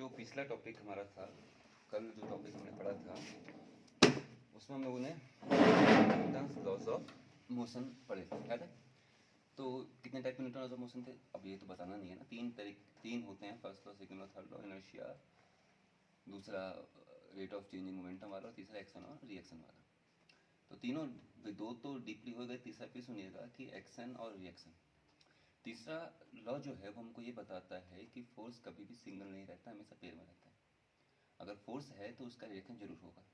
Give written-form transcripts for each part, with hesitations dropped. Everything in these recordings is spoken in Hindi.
जो पिछला टॉपिक हमारा था, कल जो टॉपिक हमने पढ़ा था, उसमें हम लोगों ने न्यूटन्स लॉज ऑफ मोशन पढ़े थे, याद है? तो कितने टाइप के न्यूटन लॉज ऑफ मोशन थे अब ये तो बताना नहीं है ना। तीन होते हैं, first law, second law, third law, inertia, दूसरा रेट ऑफ चेंजिंग मोमेंटम वाला, और तीसरा एक्शन और रिएक्शन वाला। तो तीनों, दो तो डीपली हो गए, तीसरा फिर सुनिएगा कि एक्शन और रिएक्शन। तीसरा लॉ जो है वो हमको ये बताता है कि फोर्स कभी भी सिंगल नहीं रहता, हमेशा पेयर में रहता है। अगर फोर्स है तो उसका रिएक्शन जरूर होगा।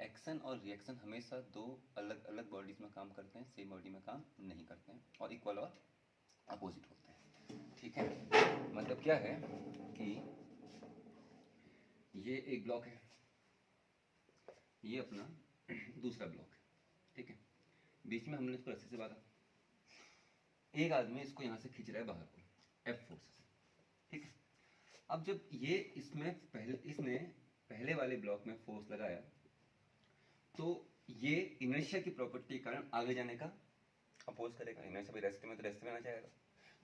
एक्शन और रिएक्शन हमेशा दो अलग अलग बॉडीज में काम करते हैं, सेम बॉडी में काम नहीं करते हैं, और इक्वल और अपोजिट होते हैं। ठीक है, मतलब क्या है कि ये एक ब्लॉक है, ये अपना दूसरा ब्लॉक है, ठीक है। बीच में हमने इसको रस्सी से बांधा, एक आदमी इसको यहाँ से खींच रहा है बाहर को, एफ फोर्स से, ठीक है। अब जब ये इसने पहले वाले ब्लॉक में फोर्स लगाया तो ये इनर्शिया की प्रॉपर्टी के कारण आगे जाने का अपोज करेगा। इनर्शिया भी रेस्ट में, तो रेस्ट में आना चाहेगा,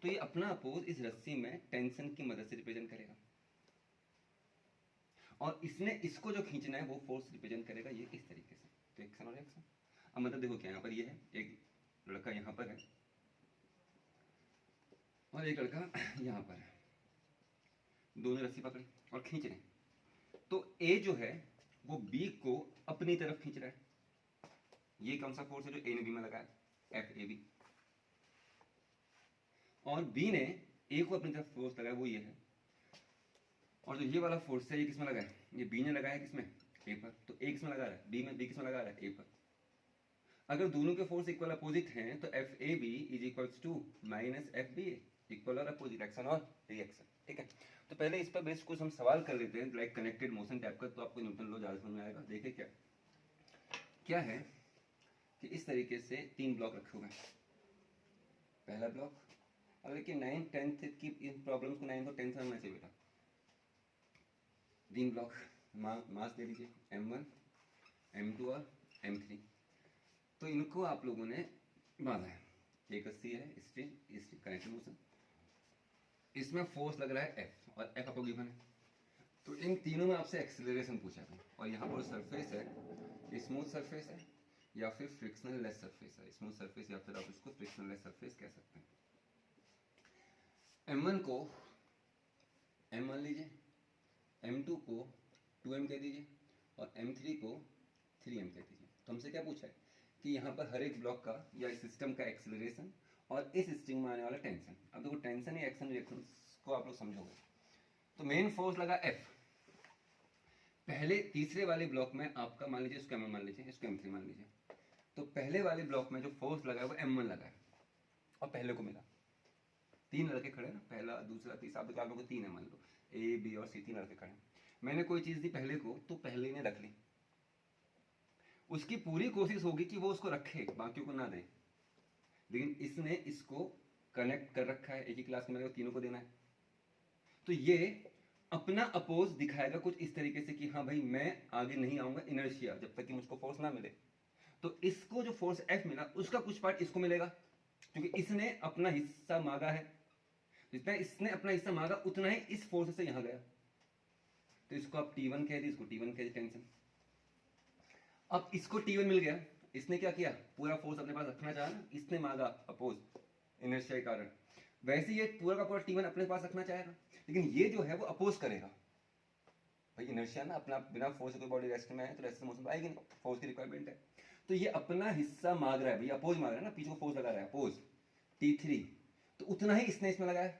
तो ये अपना अपोज इस रस्सी में टेंशन की मदद से रिप्रेजेंट करेगा, और इसने इसको जो खींचना है वो फोर्स रिप्रेजेंट करेगा ये इस तरीके से। तो एक्शन और रिएक्शन। अब मतलब देखो क्या यहाँ पर ये है, एक लड़का यहाँ पर है और एक लड़का यहाँ पर है, दोनों रस्सी पकड़ी और खींच रहे हैं। तो ए जो है वो बी को अपनी तरफ खींच रहा है। ये कौन सा फोर्स है जो ए ने बी में लगाया, एफ ए बी। और बी ने ए को अपनी तरफ फोर्स लगाया, वो ये है। और जो ये वाला फोर्स है ये किसमें लगा है, ये बी ने लगाया किसमें, ए पर। तो ए किसमें लगा रहा है, बी में, बी किसमें लगा रहा है, ए पर। अगर दोनों के फोर्स इक्वल अपोजिट हैं तो F A B is equals to minus F B A, equal और अपोजिट, एक्शन और रिएक्शन, ठीक है। तो पहले इस पर बेस कुछ हम सवाल कर लेते हैं, लाइक कनेक्टेड मोशन टाइप का, तो आपको न्यूटन लॉ ज्यादा समझ में आएगा। देखिए क्या है कि इस तरीके से तीन ब्लॉक रखे हुए हैं। पहला ब्लॉक, अब देखिए 9th 10th की इन प्रॉब्लम्स को 9th और 10th में चाहिए बेटा। तीन ब्लॉक, मास दे दीजिए m1, m2 और m3। तो इनको आप लोगों ने बांधा है, एक रस्सी है, स्ट्रिंग कनेक्टेड मोशन, इसमें फोर्स लग रहा है F और F आपको गिवन है। तो इन तीनों में आपसे एक्सेलरेशन पूछा है, और यहाँ पर सरफेस है, स्मूथ सरफेस है या फिर फ्रिक्शनल लेस सरफेस है। स्मूथ सरफेस या फिर आप इसको फ्रिक्शनल लेस सरफेस कह सकते हैं। m1 को m मान लीजिए, m2 को 2m कह दीजिए और m3 को 3m कह दीजिए। तो हमसे क्या पूछा है कि यहाँ पर हर एक ब्लॉक का या इस सिस्टम का एक्सेलरेशन और इस स्ट्रिंग में आने वाला टेंशन। अब देखो टेंशन या एक्शन रिएक्शन को आप लोग समझोगे। तो मेन फोर्स लगा F, पहले तीसरे वाले ब्लॉक में आपका मान लीजिए, इसको m1 मान लीजिए, इसको m3 मान लीजिए। तो पहले वाले ब्लॉक में जो फोर्स लगा है वो m1 लगा है, और पहले को मिला। तीन लड़के खड़े ना, पहला दूसरा तीसरा, आप लोगों को तीन है मान लो, ए बी और सी, तीन लड़के खड़े। मैंने कोई चीज दी पहले को, तो पहले ने रख ली, उसकी पूरी कोशिश होगी कि वो उसको रखे, बाकियों को ना दे। लेकिन इसने इसको कनेक्ट कर रखा है, एक ही क्लास में तीनों को देना है। तो ये अपना अपोज दिखाएगा कुछ इस तरीके से कि हाँ भाई मैं आगे नहीं आऊंगा इनर्शिया, जब तक कि मुझको फोर्स ना मिले। तो इसको जो फोर्स F मिला उसका कुछ पार्ट इसको मिलेगा, क्योंकि इसने अपना हिस्सा मांगा है। जितना इसने अपना हिस्सा मांगा उतना ही इस फोर्स से यहां गया। तो इसको आप T1 कह दी, इसको T1 कह दी, टेंशन। अब इसको T1 मिल गया, इसने क्या किया, पूरा फोर्स अपने पास रखना चाहा ना, इसने मांगा अपोज इनर्शिया के कारण। वैसे ये पूरा का पूरा T1 अपने पास रखना चाहेगा, लेकिन ये जो है वो अपोज करेगा। भाई इनर्शिया ना, अपना बिना फोर्स कोई बॉडी रेस्ट में है तो रेस्ट मोशन आएगी नहीं, फोर्स की रिक्वायरमेंट है। तो ये अपना हिस्सा मांग रहा है, भाई अपोज मांग रहा है ना, पीछे को फोर्स लगा रहा है अपोज T3, तो उतना ही इसने इसमें लगाया,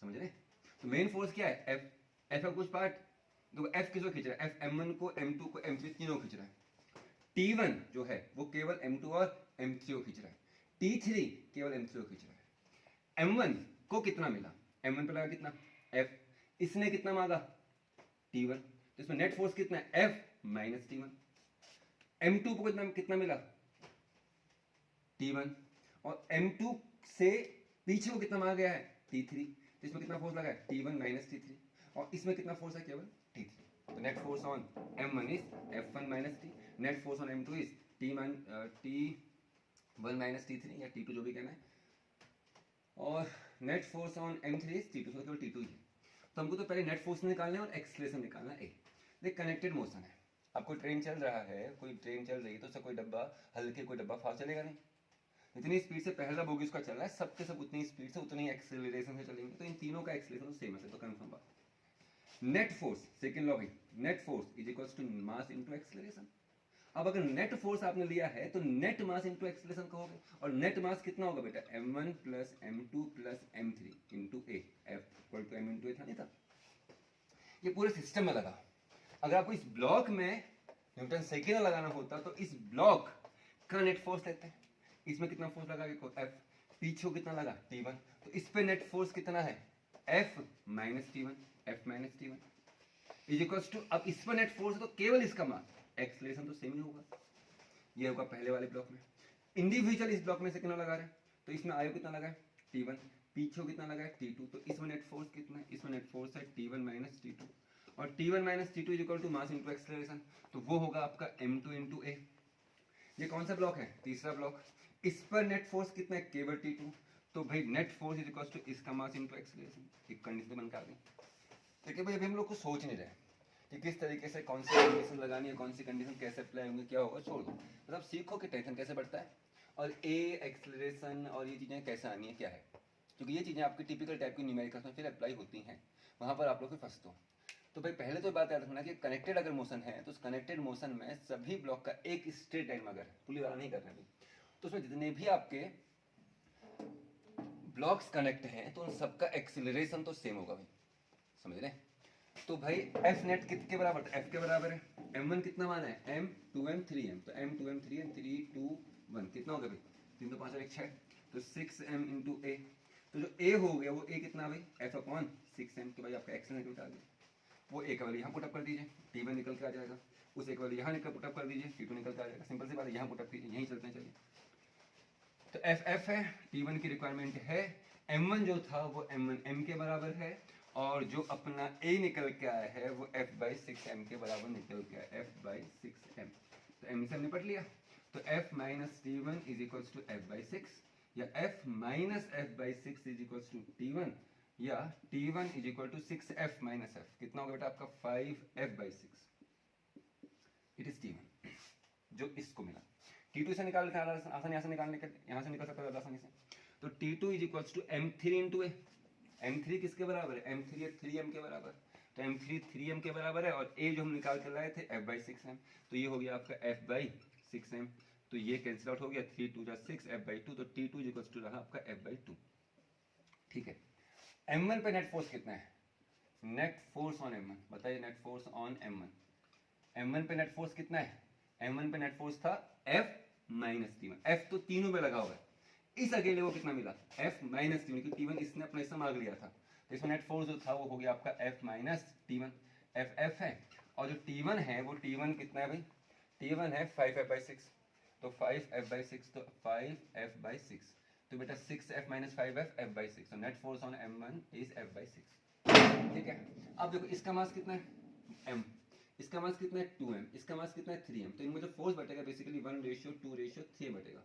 समझ रहे? तो मेन फोर्स क्या है, F का कुछ पार्ट, देखो F किसको खींच रहा है, F m1 को, m2 को, m3 तीनों खींच रहा है। T1 जो है वो केवल m2 और m3 को खींच रहा है, T3 केवल m3 को खींच रहा है। m1 को कितना मिला, m1 पे लगा कितना F, इसने कितना मांगा T1, तो इसमें नेट फोर्स कितना है, F माइनस T1। m2 को कितना मिला T1, और m2 से पीछे को कितना मांगा गया है T3, तो इसमें कितना फोर्स लगा है T1 माइनस T3, और इसमें कितना फोर्स है केवल T3। तो net force on m1 is F1 minus T, net force on m2 is T1 minus T3 या T2 जो भी कहना है, और net force on m3 is T2, केवल T2 ही है। तो हमको तो पहले नेट फोर्स निकालना है और एक्सीलरेशन निकालना है। देख कनेक्टेड मोशन है, आपको ट्रेन चल रहा है, कोई ट्रेन चल रही है तो उससे कोई डब्बा हल्के कोई डब्बा फास्ट चलेगा नहीं। जितनी स्पीड से पहला बोगी उसका चल रहा है सबके सब उतनी स्पीड से उतनी एक्सेलरेशन से चलेंगे, तो इन तीनों का एक्सेलरेशन तो सेम है, तो कंफर्म बात। नेट फोर्स सेकंड लॉ है, net force is equals to mass into acceleration. अब अगर नेट फोर्स आपने लिया है तो नेट मास इनटू एक्सेलरेशन कहोगे, और नेट मास कितना होगा बेटा m1 plus m2 plus m3 into a, F equal to m into a था नहीं था। ये पूरे सिस्टम में लगा। अगर आपको इस ब्लॉक में न्यूटन सेकेंड लगाना होता तो इस ब्लॉक का नेट फोर्स लेते हैं। इसमें कितना फोर्स लगा F, पीछे कितना लगा T1, तो इस पे नेट फोर्स कितना है F minus T1, F minus T1 is equals to, अब इस पर नेट फोर्स तो केवल इसका मान, एक्सेलरेशन तो सेम ही होगा। ये होगा पहले वाले ब्लॉक में। इंडिविजुअल इस ब्लॉक में से कितना लगा रहे हैं, तो इसमें आयो कितना लगा है T1, पीछे कितना लगा है T2, तो इसमें नेट फोर्स कितना है, इसमें नेट फोर्स है T1 माइनस T2, और T1 minus T2 is equal to mass into acceleration, तो वो होगा आपका m2 इनटू a। ये कौन सा ब्लॉक है, तीसरा ब्लॉक। इस पर नेट फोर्स कितना है केवल T2, तो भाई net force is equal to इसका मास इनटू एक्सेलरेशन। एक कंडीशन बनकर आ गई। देखिए भाई अभी हम लोग को सोच नहीं रहे कि किस तरीके से कौन सी कंडीशन लगानी है, कौन सी कंडीशन कैसे अप्लाई होंगे, क्या होगा, छोड़ दो। मतलब सीखो कि टेंशन कैसे बढ़ता है और ए एक्सेलरेशन और ये चीज़ें कैसे आनी है क्या है, क्योंकि ये चीज़ें आपकी टिपिकल टाइप की न्यूमेरिकल्स में फिर अप्लाई होती हैं, वहाँ पर आप लोग फिर फंसते हो। तो भाई पहले तो बात याद रखना कि कनेक्टेड अगर मोशन है तो उस कनेक्टेड मोशन में सभी ब्लॉक का एक स्ट्रेट लाइन में अगर पुली वाला नहीं करना है तो उसमें जितने भी आपके ब्लॉक्स कनेक्ट हैं तो उन सबका एक्सीलरेशन तो सेम होगा भाई, समझ रहे हैं। तो भाई एफ नेट कितने बराबर था, एफ के बराबर है m1 कितना माना है m 2m 3m, तो m 2m 3m 3 2 1 कितना होगा भाई 3 तो 5 और 1 6, तो 6m इंटू a, तो जो a हो गया वो a कितना भाई f अपॉन 6m, तो भाई आपका एक्सेल निकल आ गया। वो एक वाली यहाँ पुटअप कर दीजिए, T1 निकल के आ जाएगा, उस एक वाली यहाँ निकल पुटअप कर दीजिए, T2 निकल के आ जाएगा। सिंपल सी बात है, यहाँ पुटअप कीजिए, यहीं चलते हैं चलिए। तो एफ है, T1 की रिक्वायरमेंट है, m1 जो था वो m1 m के बराबर है, और जो अपना a निकल के आया है वो f बाई 6m के बराबर निकल के आया, f बाई 6m, तो m से निपट लिया। तो f minus T1 is equals to f by 6, या f minus f by 6 is equals to T1, या T1 is equal to 6f minus f, कितना होगा बेटा आपका 5f by 6, it is T1 जो इसको मिला। T2 से निकाल लेते हैं आसानी, यहाँ से निकालने के, यहाँ से निकल सकता है आसानी से। तो T2 is equals to m3 into a, m3 किसके बराबर है, m3 है 3m के बराबर, तो m3 3m के बराबर है, और a जो हम निकाल कर लाए थे f बाई 6m, तो ये हो गया आपका f बाई 6m, तो ये कैंसिल आउट हो गया, 3 2 जा 6 f बाई 2, तो T2 इज इक्वल्स टू रहा आपका f बाई 2। ठीक है, m1 पे नेट फोर्स कितना है, नेट फोर्स ऑन m1 बताइए, नेट फोर्स ऑन m1 पे नेट फोर्स कितना है, m1 पे नेट फोर्स था f माइनस T1, f तो तीनों पे लगा हुआ है, इस अकेले को कितना मिला f माइनस T1, क्योंकि T1 इसने अपने से मांग लिया था, तो इसमें नेट फोर्स जो था वो हो गया आपका f माइनस T1, f है, और जो T1 है वो T1 कितना है भाई, T1 है 5f बाई 6, तो 5f बाई 6, तो 5f बाई 6, तो बेटा 6f minus 5f f by 6, तो net force on m1 is f by 6। ठीक है, अब देखो इसका मास कितना है m, इसका मास कितना है 2m, इसका मास कितना है 3m, तो इनमें जो फोर्स बटेगा बेसिकली 1:2:3 बटेगा।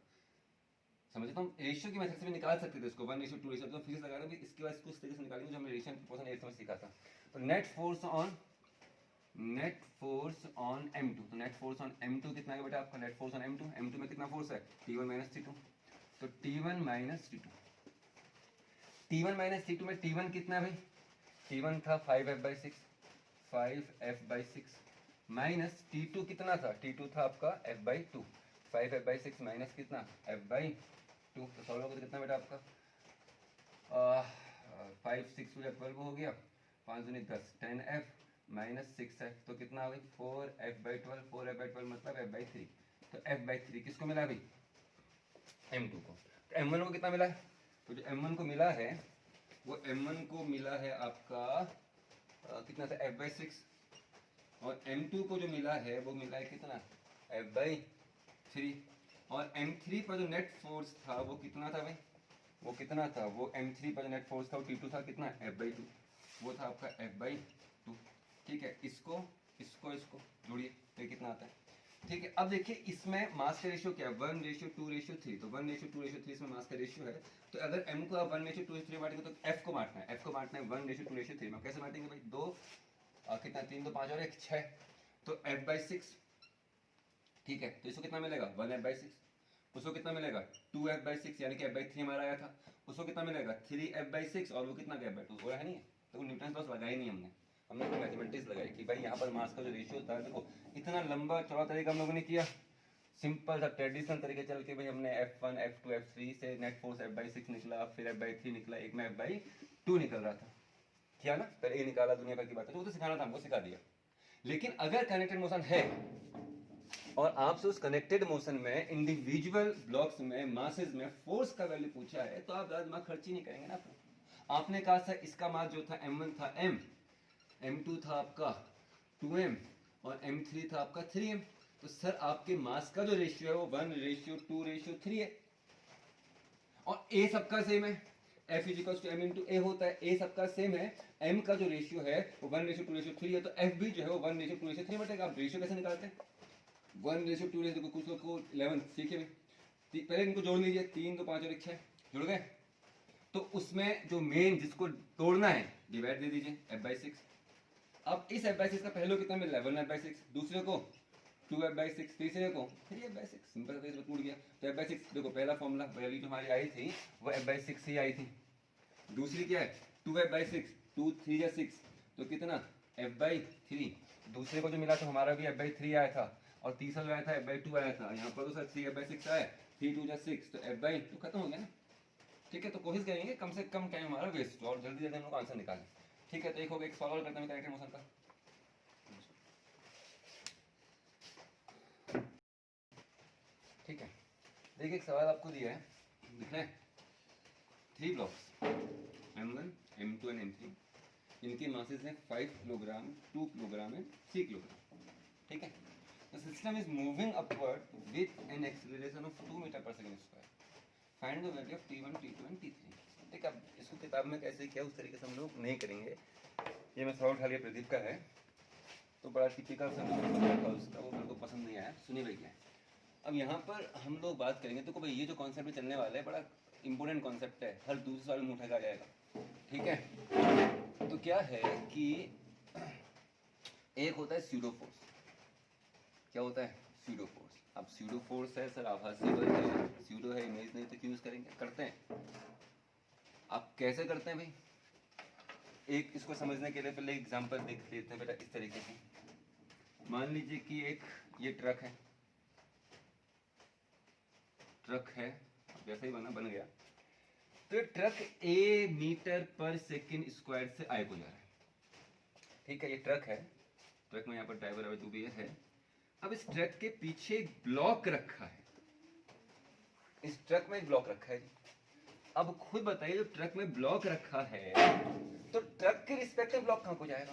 समझे, तो हम रेशियो की मेथड से भी निकाल सकते थे इसको, 1:2, तो फिजिक्स लगा रहे हैं, इसके बाद इसको इस तरीके से निकालेंगे जो हमने रेशियो प्रोपोर्शन 8 में सीखा था। तो नेट फोर्स ऑन m2, तो नेट फोर्स ऑन m2 कितना है बेटा आपका, नेट फोर्स ऑन m2 में कितना फोर्स है T1 माइनस T2, तो T1 माइनस T2 में T1 कितना है भाई, T1 था 5f by 6, 5f by 6 minus T2 कितना था, T2 था आपका f by 2, 5f by 6 minus कितना f बाई 2, तो सॉल्व होगा तो कितना बेटा आपका 5 6 12 हो गया, 5 दूनी 10, 10f माइनस 6f, तो कितना भाई 4f बाई 12, 4f बाई 12 मतलब f बाई 3, तो f बाई 3 किसको मिला भाई m2 को, तो m1 को कितना मिला है, तो जो m1 को मिला है वो m1 को मिला है आपका कितना था f बाई 6, और m2 को जो मिला है वो मिला है कितना f बाई 3, और m3 पर जो नेट फोर्स था वो कितना था भाई, वो कितना था, वो m3 पर जो नेट फोर्स था वो T2 था कितना f बाई 2, वो था आपका f बाई 2। ठीक है, इसको इसको इसको जोड़िए, तो कितना आता है ठीक है, अब देखिए इसमें मास का रेशियो क्या है, 1:2:3। तो 1:2:3 इसमें मास का रेशियो है। तो अगर m को आप 1:2:3 बांटेंगे तो f को बांटना है, f को बांटना है 1:2:3 में। कैसे बांटेंगे भाई, दो कितना, 3 2 5 और 1 6, तो f/6। ठीक है, तो इसको कितना मिलेगा 1f/6। उसको कितना मिलेगा 2f/6, यानी कि f/3 हमारा आया था। उसको कितना मिलेगा 3f/6, और वो कितना f/2 वो है नहीं, तो न्यूटन लॉस लगाई नहीं हमने, हमने तो मैथमेटिक्स लगाई कि भाई यहाँ पर मास का जो रेशियो था, देखो इतना लंबा चौड़ा तरीका हम लोगों ने किया, सिंपल सा ट्रेडिशनल तरीके चल के भाई हमने f1 f2 f3 से नेट फोर्स f/6 निकला, फिर f/3 निकला, एक में f/2 निकल रहा था, किया ना, पहले ये निकाला, दुनिया भर की बात है, तो वो तो सिखाना था हमको, सिखा दिया। लेकिन अगर कनेक्टेड मोशन है और आपसे उस कनेक्टेड मोशन में इंडिविजुअल ब्लॉक्स में मासेस में फोर्स का वैल्यू पूछा है, तो आप ज्यादा दिमाग खर्च ही नहीं करेंगे ना। आपने कहा था इसका मास जो था m1 था m, m2 था आपका 2m, और m3 था आपका 3m। तो सर आपके मास का जो रेशियो है वो 1:2:3 है, और a सबका सेम है, F = m × a होता है, a सबका सेम है, m का जो रेशियो है वो 1:2:3 है, तो F भी जो है वो 1:2:3 बटेगा। आप रेशियो कैसे निकालते हैं, 1:2, कुछ लोग को 11 सीखे में, पहले इनको जोड़ लीजिए, 3 2 5 और 1 6 जुड़ गए। तो उसमें जो मेन जिसको तोड़ना है डिवाइड दे दीजिए f/6। अब इस f/6 का पहले कितना मिल रहा है 1f/6, दूसरे को 2f/6, तीसरे को 3f/6, सिंपल सा इसमें टूट गया। तो f/6 देखो, पहला फॉर्मूला वैल्यू जो हमारी आई थी वो f/6 ही आई थी। दूसरी क्या है 2f/6, 2 3 या 6, तो कितना f/3। दूसरे को जो मिला तो हमारा भी f/3 आया था, और तीसरा जो आया था f/2 आया था। यहाँ पर तो सर 3f/6 आया, 3 2 6, तो f/2 खत्म हो गया ना। ठीक है, तो कोशिश करेंगे कम से कम टाइम हमारा वेस्ट हो और जल्दी जल्दी हम लोग आंसर निकालें। ठीक है, तो एक हो गया, एक सवाल और करते हैं कनेक्टेड मोशन का। ठीक है, देखिए एक सवाल आपको दिया है, लिखना है 3 blocks m1 m2 and m3, इनके मासेस हैं 5 किलोग्राम, 2 किलोग्राम एंड 3 किलोग्राम। ठीक है, the system is moving upward with an acceleration of 2 metre per second square, find the value of t1 t2 and t3। ठीक है, इसको किताब में कैसे किया उस तरीके से हम लोग नहीं करेंगे, ये मैं सवाल उठा लिया प्रदीप का है, तो बड़ा टिपिकल सा था उसका, वो मेरे को पसंद नहीं आया। सुनिए भैया, अब यहाँ पर हम लोग बात करेंगे, तो भाई ये जो कॉन्सेप्ट चलने वाला है बड़ा इंपॉर्टेंट कॉन्सेप्ट है, हर दूसरे सवाल में उठाया जाएगा। ठीक है, तो क्या है कि एक होता है स्यूडो फोर्स। क्या होता है स्यूडो फोर्स। अब स्यूडो फोर्स है सर, आभासी बल है, स्यूडो है, इमेजिनरी, तो क्यों यूज करेंगे, करते हैं। आप कैसे करते हैं भाई, एक इसको समझने के लिए पहले एग्जांपल देख लेते हैं बेटा। इस तरीके से मान लीजिए कि एक ये ट्रक है, जैसे ही बन गया, तो ये truck a metre per second square से आगे को जा रहा है। ठीक है, ये ट्रक है, ट्रक में यहाँ पर ड्राइवर जो भी है। अब इस ट्रक के पीछे एक ब्लॉक रखा है, इस ट्रक में एक ब्लॉक रखा है। अब खुद बताइए, जो ट्रक में ब्लॉक रखा है, तो ट्रक के रिस्पेक्ट में ब्लॉक कहाँ को जाएगा,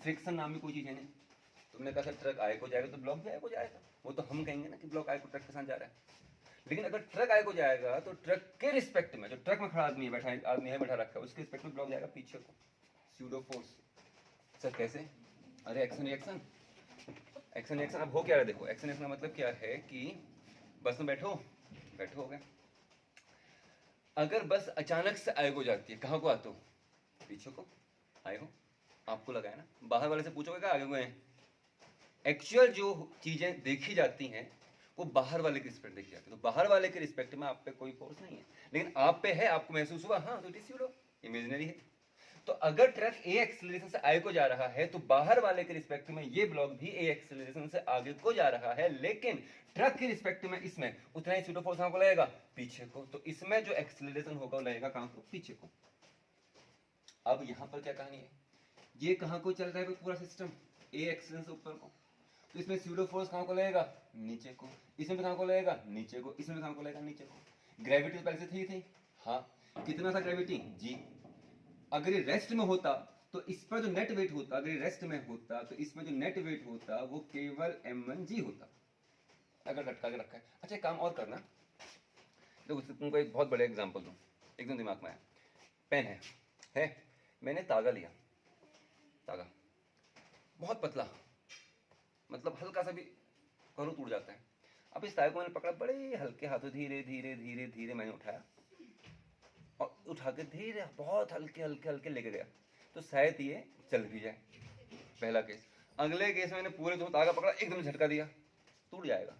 फ्रिक्शन नाम की कोई चीज है नहीं। तुमने कहा सर ट्रक आगे को जाएगा तो ब्लॉक भी आगे को जाएगा, वो तो हम कहेंगे ना कि ब्लॉक आगे को ट्रक के साथ जा रहा है। लेकिन अगर ट्रक आगे को जाएगा तो ट्रक के रिस्पेक्ट में, जो ट्रक में खड़ा आदमी है, बैठा रखा है, उसके रिस्पेक्ट में ब्लॉक जाएगा पीछे को, स्यूडो फोर्स। सर कैसे, अरे एक्शन रिएक्शन, एक्शन रिएक्शन। अब हो क्या रहा है देखो, एक्शन रिएक्शन का मतलब क्या है कि बस में बैठो हो गए, अगर बस अचानक से आगे को जाती है, कहाँ को आते हो, पीछे को आए हो, आपको लगा है ना। बाहर वाले से पूछोगे क्या आगे गए, एक्चुअल जो चीजें देखी जाती हैं वो बाहर वाले के रिस्पेक्ट देखी जाती है, तो बाहर वाले के रिस्पेक्ट में आप पे कोई फोर्स नहीं है, लेकिन आप पे है, आपको महसूस हुआ, हाँ, तो इट इज स्यूडो, इमेजिनरी है। तो अगर ट्रक ए एक्सेलरेशन से आगे को जा रहा है, तो बाहर वाले के रिस्पेक्ट में ये ब्लॉक भी ए एक्सेलरेशन से आगे को जा रहा है, लेकिन ट्रक के रिस्पेक्ट में इसमें उतना ही स्यूडो फोर्स कहाँ को लगेगा, पीछे को। तो इसमें जो एक्सेलरेशन होगा वो लगेगा कहाँ को, पीछे को। अब यहाँ पर क्या कहानी है, ये कहाँ को चल रहा है पूरा सिस्टम, ए एक्सेलरेशन से ऊपर को, तो इसमें स्यूडो फोर्स कहाँ को लगेगा, नीचे को। इसमें कहाँ को लगेगा, नीचे को। इसमें कहाँ को लगेगा, नीचे को। ग्रेविटी पहले से थी, हाँ, कितना था ग्रेविटी, जी। अगर ये रेस्ट में होता तो इस पर जो नेट वेट होता, अगर ये रेस्ट में होता तो इसमें जो नेट वेट होता वो केवल m1g होता, अगर लटका के रखा है। अच्छा, काम और करना, देखो तुमको एक बहुत बड़े एग्जांपल दूं, एकदम दिमाग में आया। पेन है, मैंने तागा लिया, तागा बहुत पतला, मतलब हल्का सा भी करो टूट जाता है। अब इस तार को मैंने पकड़ा बड़े हल्के हाथों, धीरे धीरे धीरे धीरे मैंने उठाया और उठा के धीरे बहुत हल्के हल्के हल्के लेके गया, तो शायद ये चल भी जाए। पहला केस। अगले केस में मैंने पूरे दोनों धागा पकड़ा, एकदम झटका दिया, टूट जाएगा।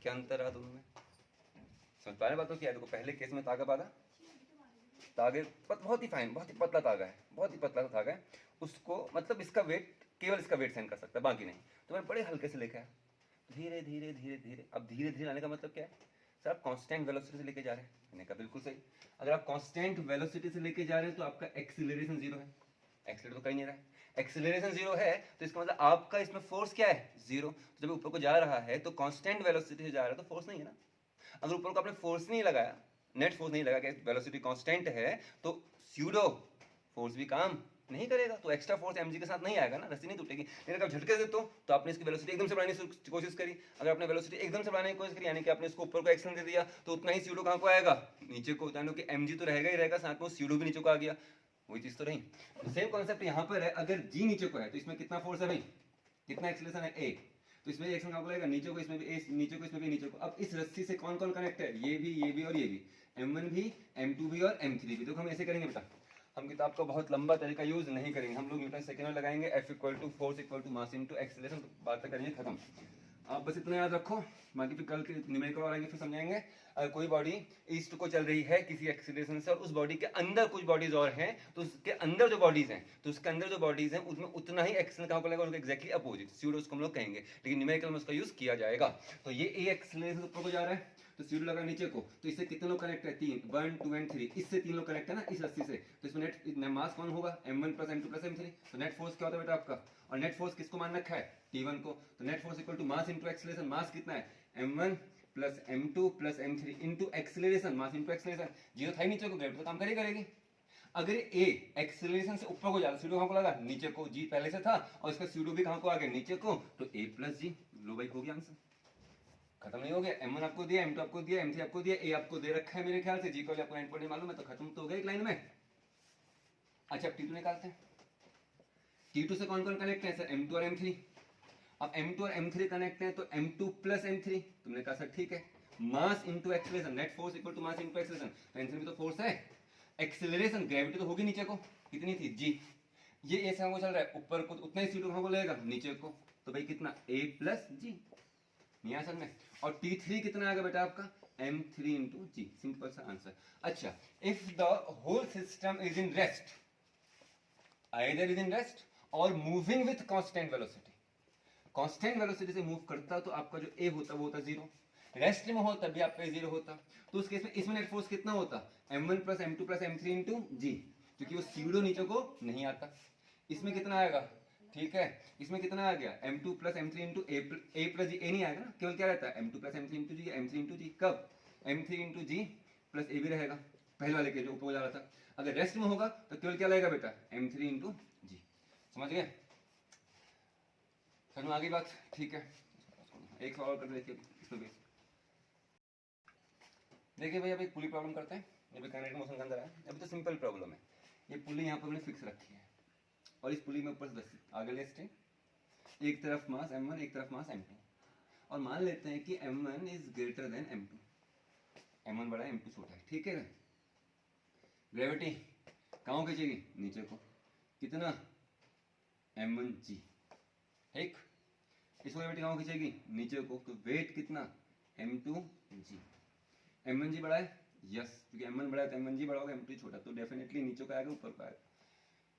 क्या अंतर रहा दोनों में? समझ पा रहे बातों क्या है? देखो पहले केस में धागा बांधा, धागे बहुत ही फाइन, बहुत ही पतला धागा है, बहुत ही पतला धागा है, उसको मतलब इसका वेट, केवल इसका वेट सहन कर सकता है, बाकी नहीं। तो मैं बड़े हल्के से लेके आया, धीरे धीरे धीरे धीरे। अब धीरे धीरे आने का मतलब क्या है? सर आप कांस्टेंट वेलोसिटी से लेके जा रहे हैं। मैंने कहा बिल्कुल सही। अगर आप कांस्टेंट वेलोसिटी से लेके जा रहे हैं तो आपका एक्सीलरेशन जीरो है। एक्सीलरेट तो कहीं नहीं रहा है, एक्सीलरेशन जीरो है, तो इसका मतलब आपका इसमें फोर्स क्या है? जीरो। तो जब ऊपर को जा रहा है तो कांस्टेंट वेलोसिटी से जा रहा है तो फोर्स नहीं है ना। अगर ऊपर को आपने फोर्स नहीं लगाया, नेट फोर्स नहीं लगा, वेलोसिटी कांस्टेंट है, तो स्यूडो फोर्स भी काम नहीं करेगा, तो एक्स्ट्रा फोर्स एमजी के साथ नहीं आएगा ना, रस्सी नहीं टूटेगी। लेकिन अगर झटके देते हो तो आपने इसकी वेलोसिटी एकदम से बढ़ाने की कोशिश करी, अगर आपने वेलोसिटी एकदम से बढ़ाने की कोशिश करी, यानी कि आपने इसको ऊपर को एक्शन दे दिया, तो उतना ही स्यूडो कहाँ को आएगा? नीचे को। यानी कि एमजी तो रहेगा ही रहेगा, साथ में स्यूडो भी नीचे को आ गया। वही चीज तो रही। सेम कॉन्सेप्ट यहाँ पर है, अगर जी नीचे को है तो इसमें कितना फोर्स है भाई? कितना एक्सीलरेशन है? ए। तो इसमें एक्शन कहाँ को लगेगा? नीचे को, इसमें भी ए नीचे को, इसमें भी नीचे को। अब इस रस्सी से कौन कौन कनेक्ट है? ये भी और ये भी, M1 भी, M2 भी और M3 भी। देखो हम ऐसे करेंगे बेटा, हम किताब का बहुत लंबा तरीका यूज नहीं करेंगे, हम लोग न्यूटन सेकेंड में लगाएंगे, F equal to force equal to mass into acceleration, बात करेंगे खत्म। आप बस इतना याद रखो, बाकी फिर कल के न्यूमेरिकल आएंगे फिर समझाएंगे। अगर कोई बॉडी ईस्ट को चल रही है किसी एक्सीलरेशन से और उस बॉडी के अंदर कुछ बॉडीज और हैं, तो उसके अंदर जो बॉडीज हैं, तो उसके अंदर जो बॉडीज हैं उसमें उतना ही एक्सीलरेशन कहाँ को लगेगा? उनके एक्जैक्टली अपोजिट, स्यूडो उसको हम लोग कहेंगे, लेकिन न्यूमेरिकल में उसका यूज किया जाएगा। तो ये ए एक्सीलरेशन ऊपर को जा रहा है तो स्यूडो लगा नीचे को, तो इससे कितने लोग कनेक्ट है? 3, 1 2 एंड 3, इससे 3 लोग कनेक्ट है ना इस रस्सी से। तो इसमें नेट मास कौन होगा? M1 plus M2 plus M3। तो नेट फोर्स क्या होता है बेटा आपका? और नेट फोर्स किसको मान रखा है? T1 को। तो net force equal to mass into acceleration. Mass कितना है? M1 plus M2 plus M3 into acceleration, mass into acceleration. Zero था ही नीचे को, ग्रेविटी तो काम करेगी। अगर ए एक्सीलरेशन से ऊपर को जा रहा, स्यूडो कहाँ को लगा? नीचे को। जी पहले से था और इसका स्यूडो भी कहाँ को आ गया? नीचे को। तो ए प्लस जी। लो भाई हो गया आंसर, खत्म नहीं हो गया? M1 आपको दिया, M2 आपको दिया, M3 आपको दिया, ए आपको दे रखा है मेरे ख्याल से, जी को आपको एंड पॉइंट मालूम है, तो खत्म तो हो गया एक लाइन में। अच्छा अब T2 निकालते हैं। T2 से कौन कौन कनेक्ट है सर? M2 और M3। अब M2 और M3 कनेक्ट है तो M2 प्लस M3। तुमने कहा सर ठीक है, mass into acceleration, net force equal to mass into acceleration. तो M3 में तो फोर्स है, एक्सीलरेशन ग्रेविटी तो होगी नीचे को, कितनी थी? जी। ये ऐसा को चल रहा है ऊपर को, तो उतना ही स्यूडो कहाँ को लगेगा? नीचे को। तो भाई कितना? A प्लस जी। नहीं आया समझ में? और T3 कितना आएगा बेटा आपका? M3 into g. सिंपल सा आंसर। अच्छा, if the whole system is in rest, either is in rest और moving with constant velocity, constant velocity से मूव करता तो आपका जो ए होता वो होता जीरो, रेस्ट में हो तब भी आपका जीरो होता। तो उस केस में इसमें नेट फोर्स कितना होता? M1 plus M2 plus M3 into जी, क्योंकि वो स्यूडो नीचे को नहीं आता। इसमें कितना आएगा? ठीक है, इसमें कितना आ गया? M2 प्लस M3 इंटू ए प्लस जी। ए नहीं आएगा ना, केवल क्या रहता है? M2 प्लस M3 इंटू जी, M3 इंटू जी। कब? M3 इंटू जी प्लस ए भी रहेगा, पहले वाले के जो ऊपर जा रहा था। अगर रेस्ट में होगा तो केवल क्या लगेगा बेटा? M3 इंटू जी। समझ गए? समझ में आ गई बात? ठीक है, एक सवाल कर देखिए इसमें भी। देखिए भाई अब एक पुली प्रॉब्लम करते हैं, ये भी काइनेटिक मोशन के अंदर है। अभी तो सिंपल प्रॉब्लम है, ये पुली यहाँ पर हमने फिक्स रखी है और इस पुली में ऊपर से आगे ले स्ट्रिंग, एक तरफ मास M1 एक तरफ मास M2, और मान लेते हैं कि M1 is greater than M2, M1 बड़ा है M2 छोटा है। ठीक है, ग्रेविटी कहाँ खींचेगी? नीचे को। कितना? M1 जी। ठीक, इस ग्रेविटी कहाँ खींचेगी? नीचे को। तो वेट कितना? M2 जी। M1 जी बड़ा है, यस, क्योंकि M1 बड़ा है तो M1 जी बड़ा होगा, M2 छोटा, तो डेफिनेटली नीचे को आएगा ऊपर को आएगा।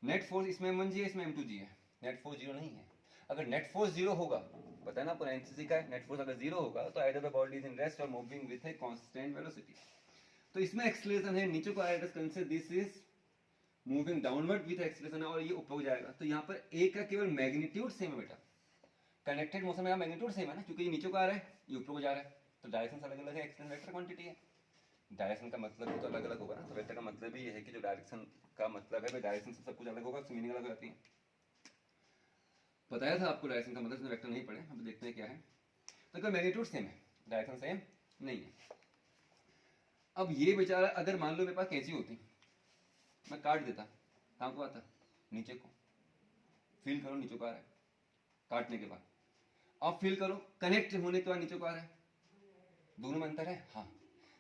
नेट फोर्स इसमें M1 जी है, इसमें M2 जी है, नेट फोर्स जीरो नहीं है। अगर नेट फोर्स जीरो होगा, पता है ना आपको एनसीसी का है, नेट फोर्स अगर जीरो होगा तो either the body is in rest और moving with a constant velocity. तो इसमें एक्सीलरेशन है, नीचे को आएगा, consider this is moving downward with acceleration, और ये ऊपर को जाएगा। तो यहाँ पर ए का केवल मैग्नीट्यूड सेम है बेटा, कनेक्टेड मोशन में मैग्नीट्यूड सेम है ना, क्योंकि ये नीचे को आ रहा है, ये ऊपर को जा रहा है, तो डायरेक्शन अलग अलग है, एक्सटेंशन वेक्टर क्वांटिटी है। डायरेक्शन का मतलब तो अलग अलग होगा ना, तो वेक्टर का मतलब ही ये है कि जो डायरेक्शन का मतलब है, डायरेक्शन से सब कुछ अलग होगा, उसकी मीनिंग अलग हो जाती है। बताया था आपको डायरेक्शन का मतलब, वेक्टर नहीं पढ़े, अब देखते हैं क्या है। तो क्या मैग्नीट्यूड सेम है, डायरेक्शन सेम नहीं है। अब ये बेचारा, अगर मान लो मेरे पास कैंची होती, मैं काट देता, कहाँ को आता? नीचे को। फील करो नीचे को आ रहा है काटने के बाद। अब फील करो, कनेक्ट होने के बाद नीचे को आ रहा है, दोनों में अंतर है। हाँ,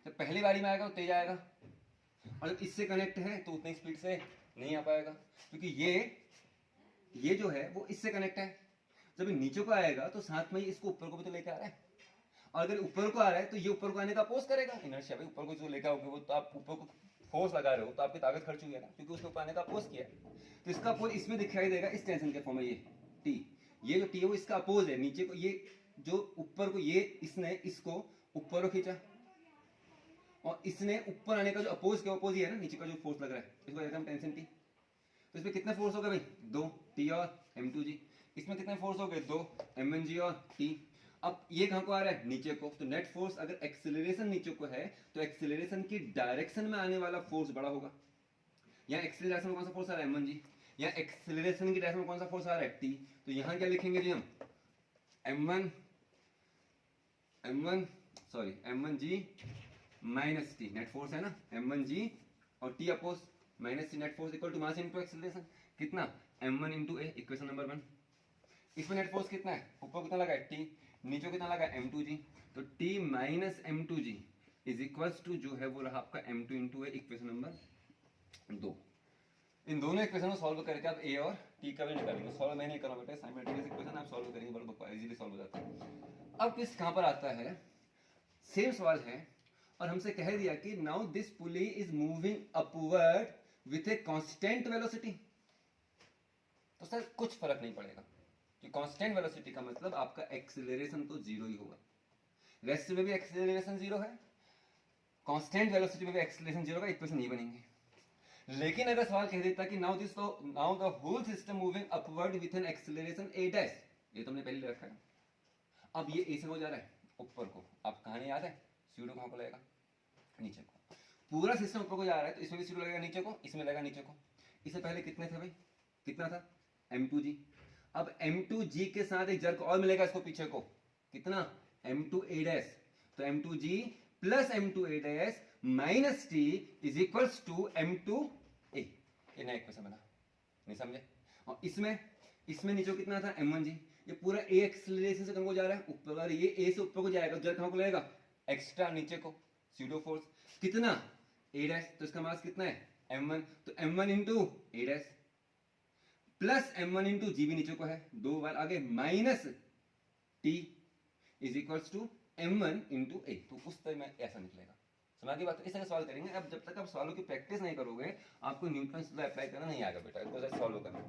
जब पहली बारी में आएगा तो तेज आएगा, और जब इससे कनेक्ट है तो उतनी स्पीड से नहीं आ पाएगा, क्योंकि ये जो है वो इससे कनेक्ट है। जब ये नीचे को आएगा तो साथ में ही इसको ऊपर को भी तो लेके आ रहा है, और अगर ऊपर को आ रहा है तो ये ऊपर को आने का अपोज करेगा। इनर्शिया भाई, ऊपर को जो लेकर आओगे वो तो आप ऊपर को फोर्स लगा रहे हो तो आपकी ताकत खर्च हुई है ना, क्योंकि उसके ऊपर आने का अपोज किया है। तो इसका अपोज इसमें दिखाई देगा इस टेंशन के फॉर्म में, ये टी, ये जो टी है वो इसका अपोज है नीचे को, ये जो ऊपर को, ये इसने इसको ऊपर को खींचा, और इसने ऊपर आने का जो अपोज किया, अपोज ही है ना, नीचे का जो फोर्स लग रहा है, इसको कहते हैं टेंशन टी। तो इसमें कितने फोर्स हो गए भाई, दो, टी और m2g। इसमें कितने फोर्स हो गए, दो, m1g और t। अब ये कहां को आ रहा है, नीचे को। तो नेट फोर्स, अगर एक्सेलरेशन नीचे को है तो एक्सेलरेशन की डायरेक्शन में आने वाला फोर्स बड़ा होगा। यहाँ एक्सेलरेशन में कौन सा फोर्स आ रहा है, m1g। यहाँ एक्सेलरेशन की डायरेक्शन में कौन सा फोर्स आ रहा है, t। तो यहाँ क्या लिखेंगे जी हम, m1g minus T, net force है ना, m1g और t oppose minus T, net force equal to mass into acceleration. कितना, m1 into a, equation number 1। इसमें नेट फोर्स कितना है, ऊपर कितना लगा है t, नीचे कितना लगा है m2g। तो t minus m2g is equals to जो है वो रहा आपका m2 into a, equation number 2। इन दोनों इक्वेशन को सॉल्व करके आप a और t का भी निकालेंगे। सॉल्व मैं नहीं कर रहा बेटा, साइमल्टेनियस इक्वेशन आप सॉल्व करेंगे, बड़ा इजीली सॉल्व हो जाता है। अब किस कहां पर आता है, सेम सवाल है, और हमसे कह दिया कि now this pulley is moving upward with a constant velocity. तो सर कुछ फर्क नहीं पड़ेगा, कि कांस्टेंट वेलोसिटी का मतलब आपका एक्सेलरेशन तो जीरो ही होगा, रेस्ट में भी एक्सेलरेशन जीरो है, कांस्टेंट वेलोसिटी में भी एक्सेलरेशन जीरो का, इक्वेशन नहीं बनेंगे। लेकिन अगर सवाल कह देता कि now the whole system moving upward with an acceleration a dash, ये तो हमने पहले रखा है। अब ये a से हो जा रहा है ऊपर को, आप कहानी याद है, सीडो कहां को लगेगा, नीचे को। पूरा सिस्टम ऊपर को जा रहा है तो इसमें भी सीडो लगेगा नीचे को, इसमें लगेगा नीचे को। इससे पहले कितने थे भाई, कितना था, m2g। अब m2g के साथ एक जर्क और मिलेगा इसको पीछे को, कितना, m2a डैश। तो m2g plus m2a dash minus t is equals to m2a। ये नया इक्वेशन बना, नहीं समझे। और इसमें नीचे कितना था, m1g। ये पूरा a एक्सेलरेशन से कहां को जा रहा है, ऊपर, और ये a से ऊपर को जाएगा, जर्क कहां को लगेगा, एक्स्ट्रा नीचे को, सूडो फोर्स कितना, a डैश। तो इसका मास कितना है, m1। तो m1 into a dash plus m1 into g भी नीचे को है, दो बार आगे, minus t is equals to m1 into a। तो उस तरह में ऐसा निकलेगा, समझ की बात। इस तरह सॉल्व करेंगे। अब जब तक आप सॉल्व की प्रैक्टिस नहीं करोगे आपको न्यूटन लॉ अप्लाई करना नहीं आएगा बेटा, इसको सॉल्व करना।